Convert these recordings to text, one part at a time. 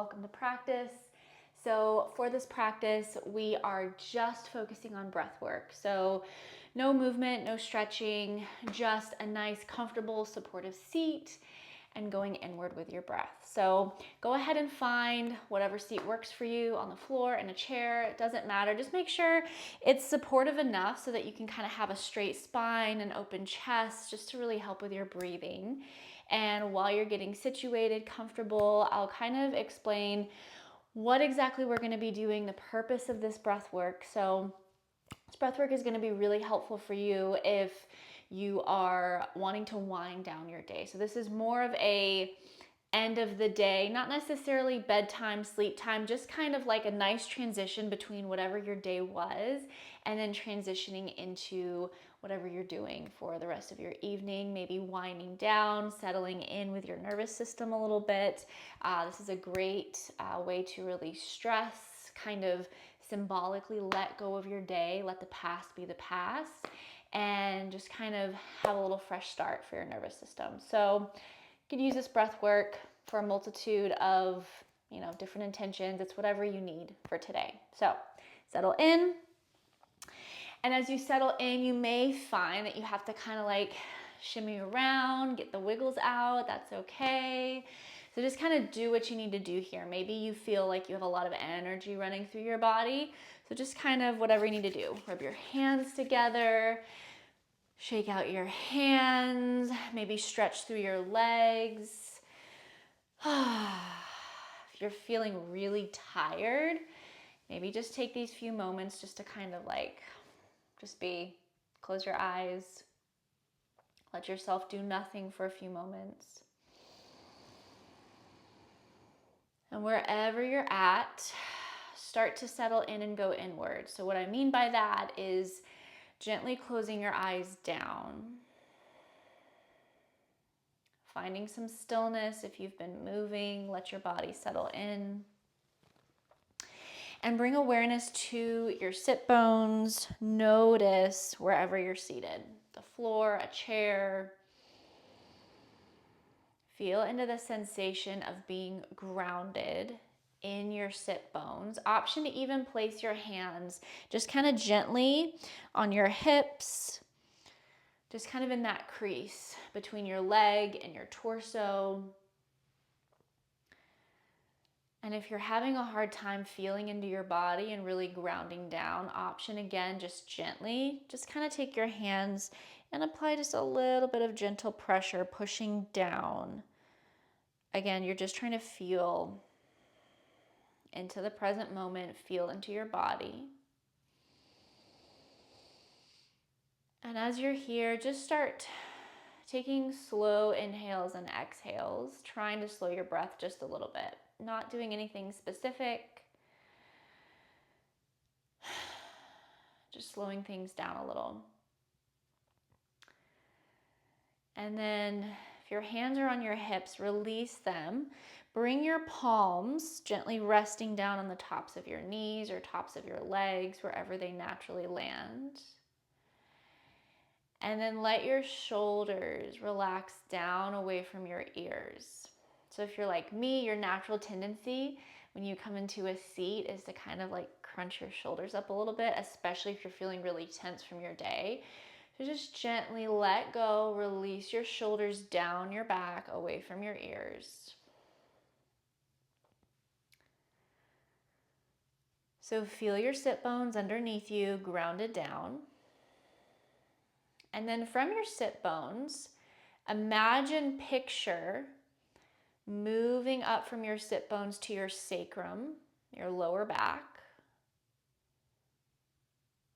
welcome to practice. So for this practice, we are just focusing on breath work. So no movement, no stretching, just a nice, comfortable, supportive seat and going inward with your breath. So go ahead and find whatever seat works for you on the floor, in a chair, it doesn't matter. Just make sure it's supportive enough so that you can kind of have a straight spine and open chest just to really help with your breathing. And while you're getting situated, comfortable, I'll kind of explain what exactly we're going to be doing, the purpose of this breath work. So this breath work is going to be really helpful for you if you are wanting to wind down your day. So this is more of a end of the day, not necessarily bedtime, sleep time, just kind of like a nice transition between whatever your day was and then transitioning into whatever you're doing for the rest of your evening, maybe winding down, settling in with your nervous system a little bit. This is a great way to release stress, kind of symbolically let go of your day, let the past be the past, and just kind of have a little fresh start for your nervous system. So you can use this breath work for a multitude of, different intentions. It's whatever you need for today. So settle in. And as you settle in, you may find that you have to kind of like shimmy around, get the wiggles out. That's okay. So just kind of do what you need to do here. Maybe you feel like you have a lot of energy running through your body. So just kind of whatever you need to do. Rub your hands together. Shake out your hands. Maybe stretch through your legs. If you're feeling really tired, maybe just take these few moments just to kind of like close your eyes, let yourself do nothing for a few moments. And wherever you're at, start to settle in and go inward. So what I mean by that is gently closing your eyes down, finding some stillness. If you've been moving, let your body settle in. And bring awareness to your sit bones. Notice wherever you're seated, the floor, a chair. Feel into the sensation of being grounded in your sit bones. Option to even place your hands just kind of gently on your hips, just kind of in that crease between your leg and your torso. And if you're having a hard time feeling into your body and really grounding down, option again, just gently, just kind of take your hands and apply just a little bit of gentle pressure, pushing down. Again, you're just trying to feel into the present moment, feel into your body. And as you're here, just start taking slow inhales and exhales, trying to slow your breath just a little bit. Not doing anything specific, just slowing things down a little. And then if your hands are on your hips, release them. Bring your palms gently resting down on the tops of your knees or tops of your legs, wherever they naturally land. And then let your shoulders relax down away from your ears. So if you're like me, your natural tendency when you come into a seat is to kind of like crunch your shoulders up a little bit, especially if you're feeling really tense from your day. So just gently let go, release your shoulders down your back, away from your ears. So feel your sit bones underneath you, grounded down. And then from your sit bones, picture moving up from your sit bones to your sacrum, your lower back,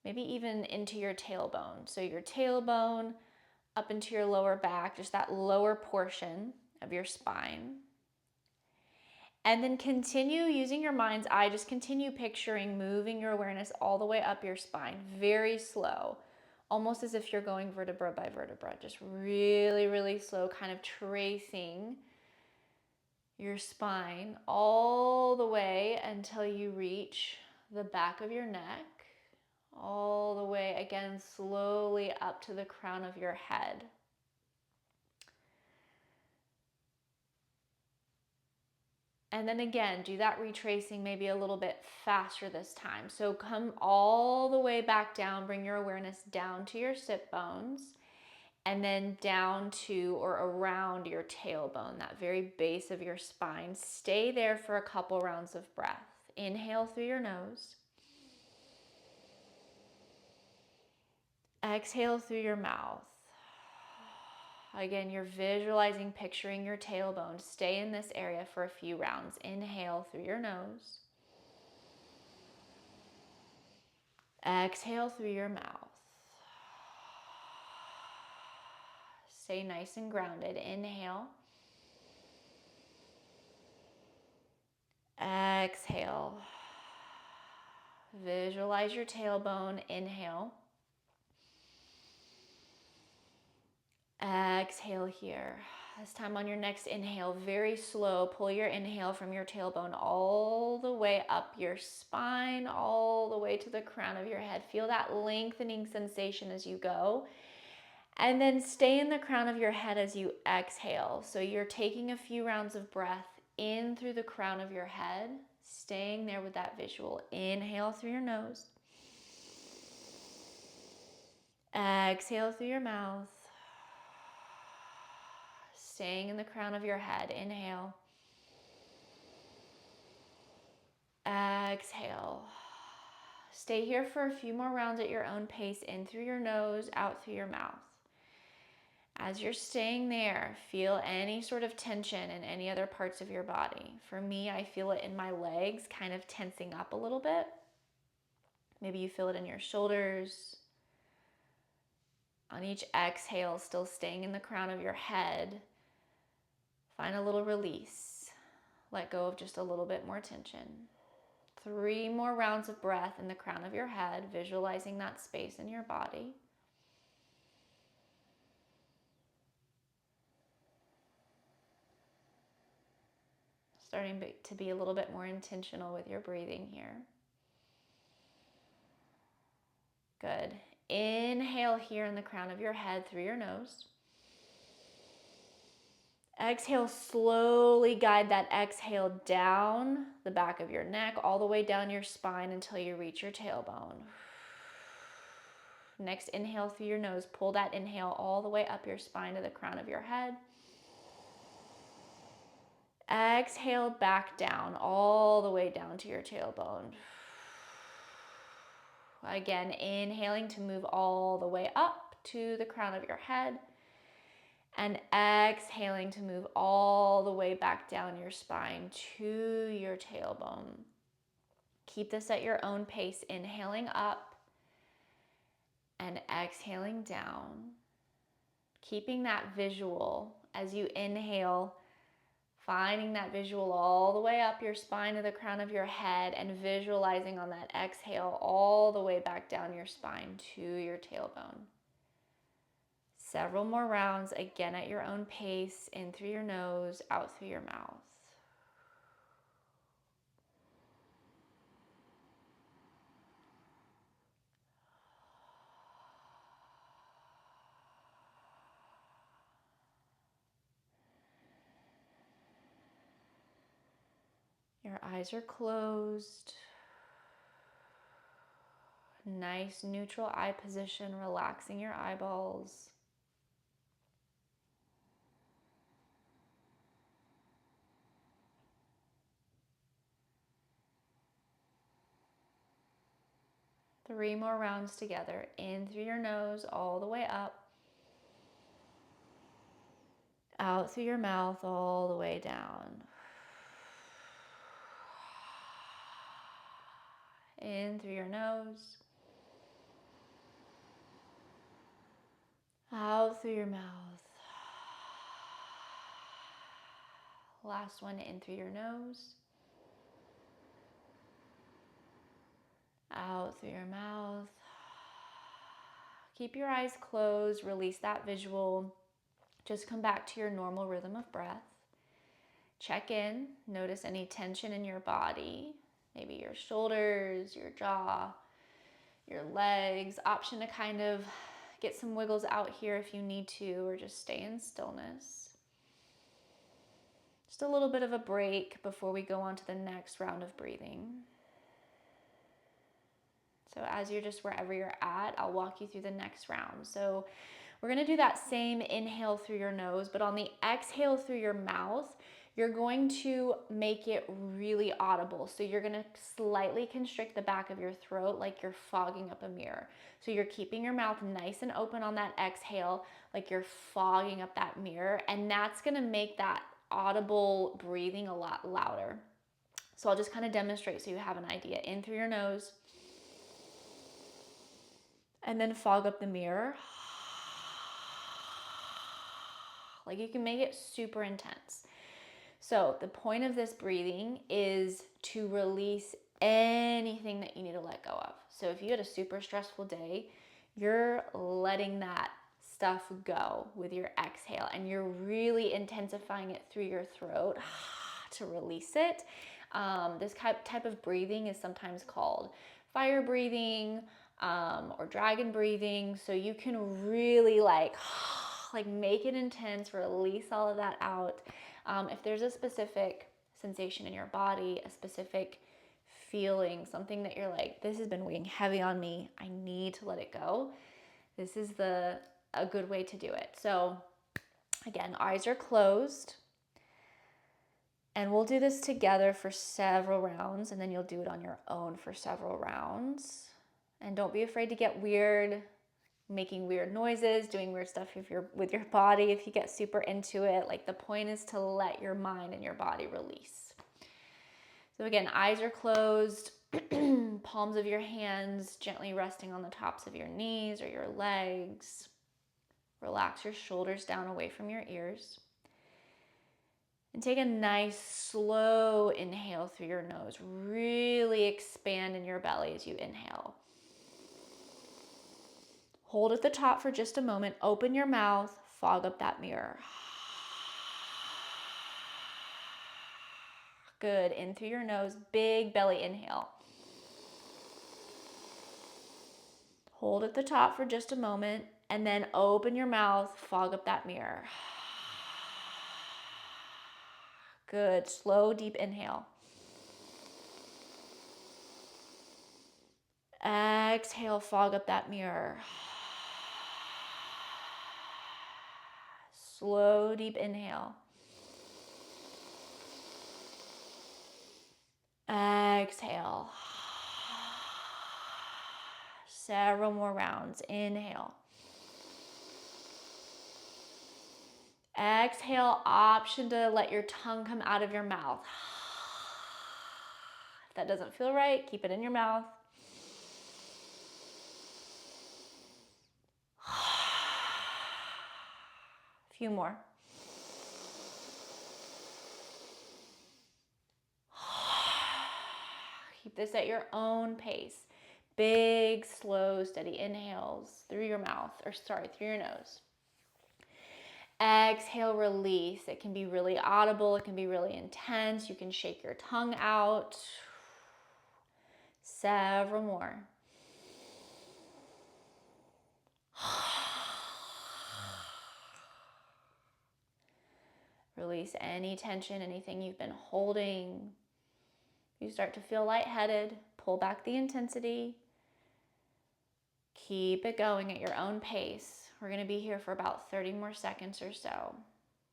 maybe even into your tailbone. So your tailbone up into your lower back, just that lower portion of your spine. And then continue using your mind's eye, just continue picturing moving your awareness all the way up your spine, very slow, almost as if you're going vertebra by vertebra, just really, really slow, kind of tracing your spine all the way until you reach the back of your neck, all the way again slowly up to the crown of your head. And then again, do that retracing maybe a little bit faster this time. So come all the way back down, bring your awareness down to your sit bones, and then down to or around your tailbone, that very base of your spine. Stay there for a couple rounds of breath. Inhale through your nose. Exhale through your mouth. Again, you're visualizing, picturing your tailbone. Stay in this area for a few rounds. Inhale through your nose. Exhale through your mouth. Stay nice and grounded. Inhale. Exhale. Visualize your tailbone. Inhale. Exhale here. This time on your next inhale, very slow, pull your inhale from your tailbone all the way up your spine, all the way to the crown of your head. Feel that lengthening sensation as you go. And then stay in the crown of your head as you exhale. So you're taking a few rounds of breath in through the crown of your head, staying there with that visual. Inhale through your nose. Exhale through your mouth. Staying in the crown of your head. Inhale. Exhale. Stay here for a few more rounds at your own pace, in through your nose, out through your mouth. As you're staying there, feel any sort of tension in any other parts of your body. For me, I feel it in my legs, kind of tensing up a little bit. Maybe you feel it in your shoulders. On each exhale, still staying in the crown of your head, find a little release. Let go of just a little bit more tension. 3 more rounds of breath in the crown of your head, visualizing that space in your body. Starting to be a little bit more intentional with your breathing here. Good. Inhale here in the crown of your head through your nose. Exhale, slowly guide that exhale down the back of your neck, all the way down your spine until you reach your tailbone. Next, inhale through your nose. Pull that inhale all the way up your spine to the crown of your head. Exhale back down, all the way down to your tailbone. Again, inhaling to move all the way up to the crown of your head. And exhaling to move all the way back down your spine to your tailbone. Keep this at your own pace, inhaling up and exhaling down. Keeping that visual as you inhale, finding that visual all the way up your spine to the crown of your head, and visualizing on that exhale all the way back down your spine to your tailbone. Several more rounds, again at your own pace, in through your nose, out through your mouth. Your eyes are closed. Nice neutral eye position, relaxing your eyeballs. Three more rounds together. In through your nose, all the way up. Out through your mouth, all the way down. In through your nose. Out through your mouth. Last one, in through your nose. Out through your mouth. Keep your eyes closed, release that visual. Just come back to your normal rhythm of breath. Check in, notice any tension in your body, maybe your shoulders, your jaw, your legs. Option to kind of get some wiggles out here if you need to, or just stay in stillness. Just a little bit of a break before we go on to the next round of breathing. So as you're just wherever you're at, I'll walk you through the next round. So we're gonna do that same inhale through your nose, but on the exhale through your mouth, you're going to make it really audible. So you're gonna slightly constrict the back of your throat like you're fogging up a mirror. So you're keeping your mouth nice and open on that exhale, like you're fogging up that mirror, and that's gonna make that audible breathing a lot louder. So I'll just kind of demonstrate so you have an idea. In through your nose, and then fog up the mirror. Like you can make it super intense. So the point of this breathing is to release anything that you need to let go of. So if you had a super stressful day, you're letting that stuff go with your exhale, and you're really intensifying it through your throat to release it. This type of breathing is sometimes called fire breathing or dragon breathing. So you can really like make it intense, release all of that out. If there's a specific sensation in your body, a specific feeling, something that you're like, this has been weighing heavy on me, I need to let it go, this is a good way to do it. So again, eyes are closed, and we'll do this together for several rounds, and then you'll do it on your own for several rounds. And don't be afraid to get weird, making weird noises, doing weird stuff with your body if you get super into it. Like the point is to let your mind and your body release. So again, eyes are closed, palms of your hands gently resting on the tops of your knees or your legs. Relax your shoulders down away from your ears. And take a nice slow inhale through your nose. Really expand in your belly as you inhale. Hold at the top for just a moment. Open your mouth. Fog up that mirror. Good. In through your nose. Big belly inhale. Hold at the top for just a moment. And then open your mouth. Fog up that mirror. Good. Slow, deep inhale. Exhale. Fog up that mirror. Slow, deep inhale. Exhale. Several more rounds. Inhale. Exhale. Option to let your tongue come out of your mouth. If that doesn't feel right, keep it in your mouth. A few more. Keep this at your own pace. Big, slow, steady inhales through your mouth, through your nose. Exhale, release. It can be really audible. It can be really intense. You can shake your tongue out. Several more. Release any tension, anything you've been holding. You start to feel lightheaded. Pull back the intensity. Keep it going at your own pace. We're going to be here for about 30 more seconds or so.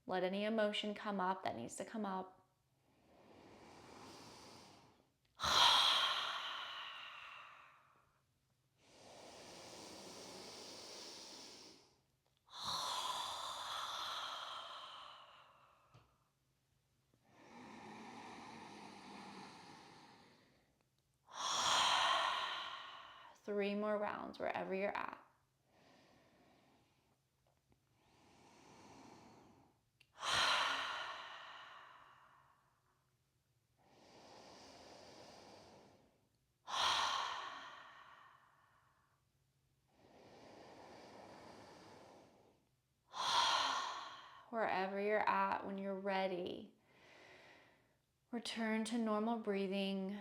Let any emotion come up that needs to come up. Three more rounds wherever you're at. Wherever you're at, when you're ready, return to normal breathing.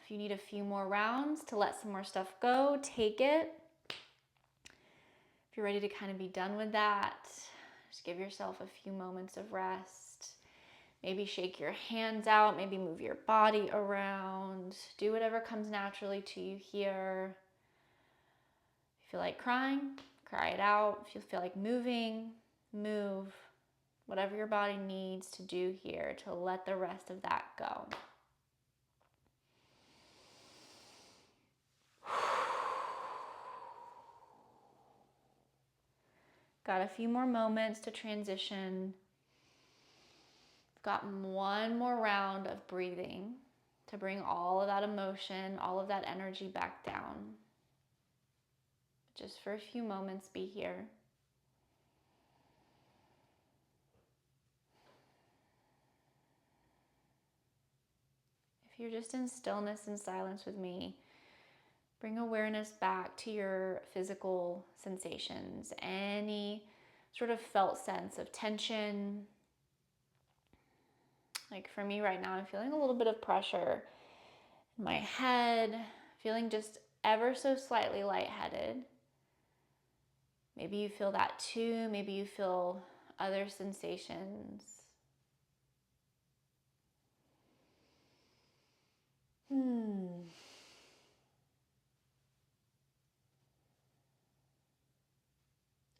If you need a few more rounds to let some more stuff go, take it. If you're ready to kind of be done with that, just give yourself a few moments of rest. Maybe shake your hands out, maybe move your body around. Do whatever comes naturally to you here. If you feel like crying, cry it out. If you feel like moving, move. Whatever your body needs to do here to let the rest of that go. Got a few more moments to transition. Got one more round of breathing to bring all of that emotion, all of that energy back down. Just for a few moments, be here. If you're just in stillness and silence with me, bring awareness back to your physical sensations, any sort of felt sense of tension. Like for me right now, I'm feeling a little bit of pressure in my head, feeling just ever so slightly lightheaded. Maybe you feel that too. Maybe you feel other sensations.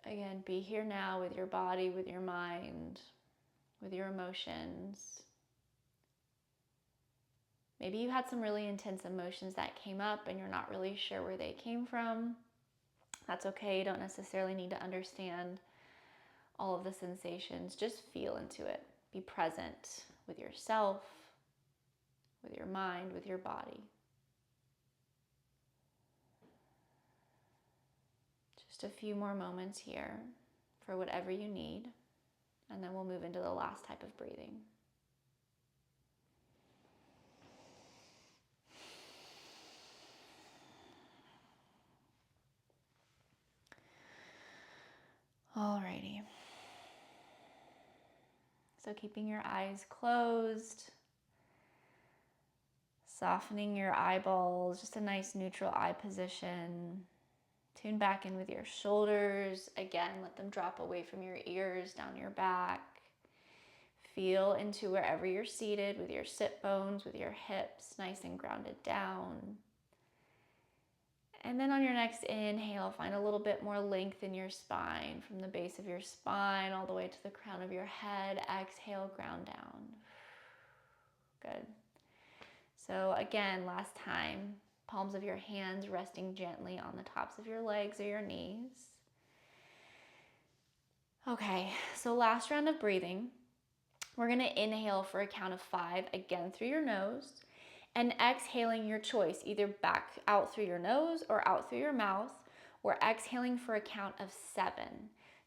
Again, be here now with your body, with your mind, with your emotions. Maybe you had some really intense emotions that came up and you're not really sure where they came from. That's okay. You don't necessarily need to understand all of the sensations. Just feel into it. Be present with yourself, with your mind, with your body. Just a few more moments here for whatever you need, and then we'll move into the last type of breathing. Alrighty. So keeping your eyes closed, softening your eyeballs, just a nice neutral eye position. Tune back in with your shoulders. Again, let them drop away from your ears, down your back. Feel into wherever you're seated with your sit bones, with your hips nice and grounded down. And then on your next inhale, find a little bit more length in your spine, from the base of your spine all the way to the crown of your head. Exhale, ground down. Good. So again, last time, palms of your hands resting gently on the tops of your legs or your knees. Okay, so last round of breathing. We're going to inhale for a count of 5, again through your nose, and exhaling your choice, either back out through your nose or out through your mouth. We're exhaling for a count of 7.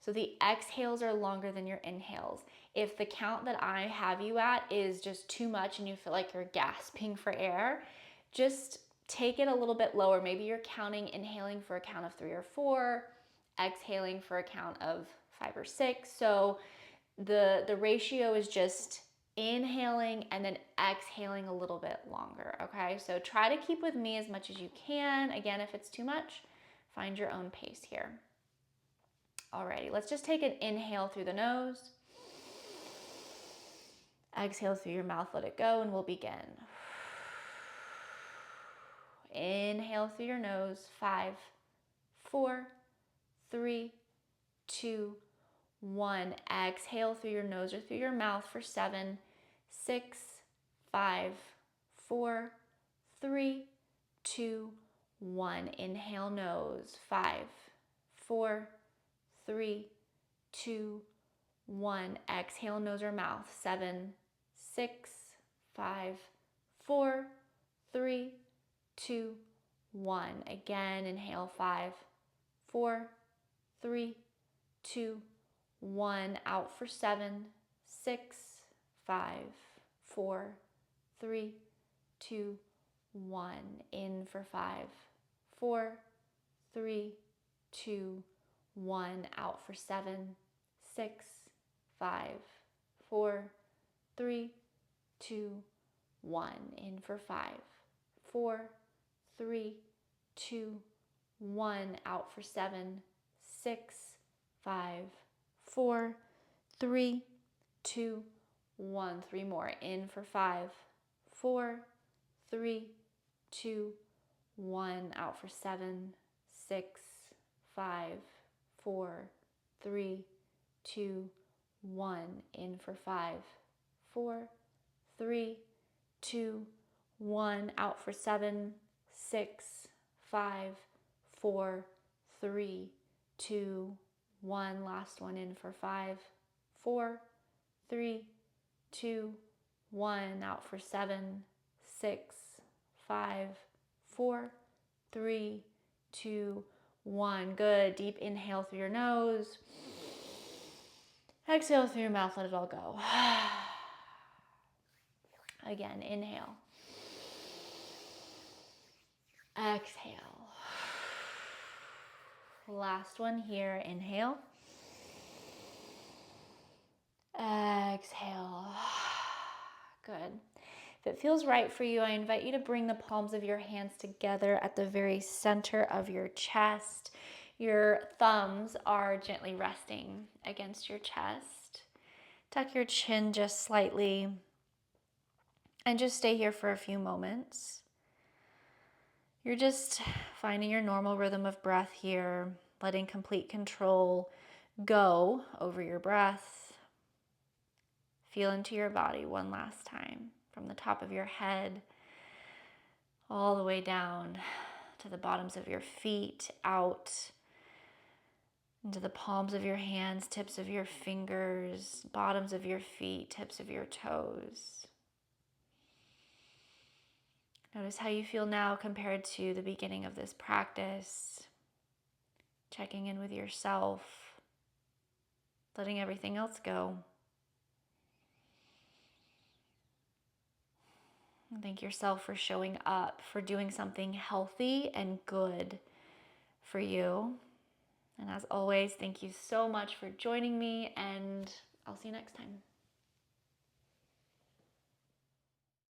So the exhales are longer than your inhales. If the count that I have you at is just too much and you feel like you're gasping for air, just take it a little bit lower. Maybe you're counting, inhaling for a count of 3 or 4, exhaling for a count of 5 or 6. So the ratio is just inhaling and then exhaling a little bit longer, okay? So try to keep with me as much as you can. Again, if it's too much, find your own pace here. Alrighty, let's just take an inhale through the nose. Exhale through your mouth, let it go, and we'll begin. Inhale through your nose, 5, 4, 3, 2, 1. Exhale through your nose or through your mouth for 7, 6, 5, 4, 3, 2, 1. Inhale nose, 5, 4, 3, 2, 1. Exhale nose or mouth, 7, 6, 5, 4, 3, 2, 1. Again, inhale, 5, 4, 3, 2, 1. Out for 7, 6, 5, 4, 3, 2, 1. In for 5, 4, 3, 2, 1. Out for 7, 6, 5, 4, 3, 2, 1. In for 5, 4, 3, 2, 1. Out for 7, 6, 5, 4, 3, 2, 1. 3 more. In for 5, 4, 3, 2, 1. Out for 7, 6, 5, 4, 3, 2, 1. In for 5, 4, 3, 2, 1. Out for 7, 6, 5, 4, 3, 2, 1. Last one. In for 5, 4, 3, 2, 1. Out for 7, 6, 5, 4, 3, 2, 1. Good. Deep inhale through your nose. Exhale through your mouth. Let it all go. Again, inhale. Exhale. Last one here. Inhale. Exhale. Good. If it feels right for you, I invite you to bring the palms of your hands together at the very center of your chest. Your thumbs are gently resting against your chest. Tuck your chin just slightly and just stay here for a few moments. You're just finding your normal rhythm of breath here, letting complete control go over your breath. Feel into your body one last time, from the top of your head all the way down to the bottoms of your feet, out into the palms of your hands, tips of your fingers, bottoms of your feet, tips of your toes. Notice how you feel now compared to the beginning of this practice. Checking in with yourself, letting everything else go. Thank yourself for showing up, for doing something healthy and good for you. And as always, thank you so much for joining me, and I'll see you next time.